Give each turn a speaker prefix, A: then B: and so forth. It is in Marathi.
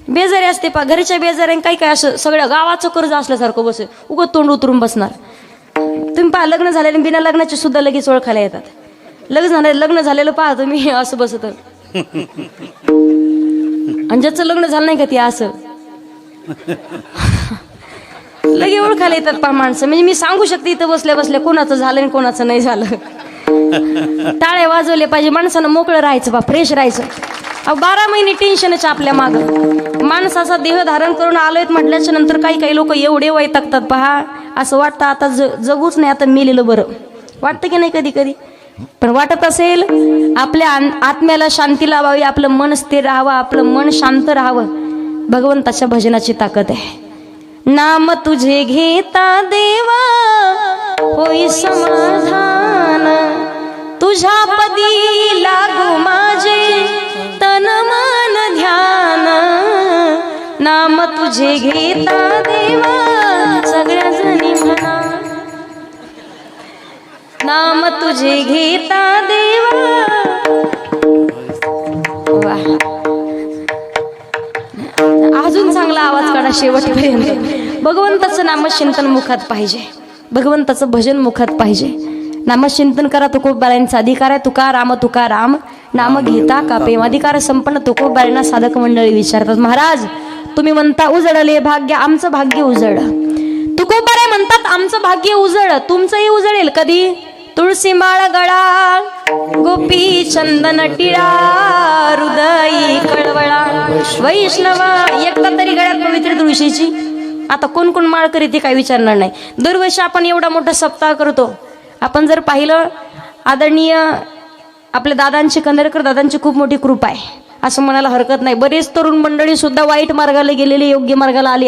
A: बेजारी असते पा, घरच्या बेजाऱ्याने काही काय असं सगळ्या गावाचं कर्ज असल्यासारखं बस उगत तोंड उतरून बसणार. तुम्ही पहा लग्न झालेले बिना लग्नाचे सुद्धा लगेच ओळखायला येतात. लग्न झालेलं पहा तुम्ही असं बसत, आणि ज्याचं लग्न झालं नाही का ते असं लगे ओळखायला येतात पहा माणसं. म्हणजे मी सांगू शकते इथं बसल्या बसल्या कोणाचं झालं आणि कोणाचं नाही झालं. टाळे वाजवले पाहिजे, माणसानं मोकळं राहायचं बा, फ्रेश राहायचं. 12 महिने टेन्शनच आपल्या मागं. माणसाचा देह धारण करून आलोय म्हटल्याच्या नंतर काही लोक एवढे वैतागतात पहा, असं वाटतं आता जगूच नाही, आता मेलेलं बरं वाटतं की नाही कधी कधी. पण वाटत असेल आपल्या आत्म्याला शांती लावावी, आपलं मन स्थिर राहावं, आपलं मन शांत राहावं. भगवंताच्या भजनाची ताकद आहे. नाम तुझे घेता देवा होई समाधान, तुझ्या पदी लागू माझे तन मन ध्यान. नाम तुझे घेता देवा सगळ्या जणी म्हणा, नाम तुझे घेता देवा. अजून चांगला आवाज काढा शेवटपर्यंत. भगवंताचं नामचिंतन मुखात पाहिजे, भगवंताचं भजन मुखात पाहिजे. नामचिंतन करा तुकोबारायांचा अधिकार आहे. तुका राम नाम घेता का प्रेम. अधिकार संपन्न तुकोबारायांना साधक मंडळी विचारतात, महाराज तुम्ही म्हणता उजळले भाग्य, आमचं भाग्य उजळ. तुकोबाराय म्हणतात आमचं भाग्य उजळ, तुमचंही उजळेल कधी. तुळशी माळ गळा गोपी चंदन टिळा, हृदयी कळवळा. वैष्णवा एकदा तरी गळ्यात पवित्र तुळशीची. आता कोण कोण माळ करीत ते काही विचारणार नाही. दरवर्षी आपण एवढा मोठा सप्ताह करतो. आपण जर पाहिलं आदरणीय आपल्या दादांची, कंदरकर दादांची खूप मोठी कृपा आहे असं म्हणायला हरकत नाही. बरेच तरुण मंडळी सुद्धा वाईट मार्गाला गेलेले योग्य मार्गाला आली.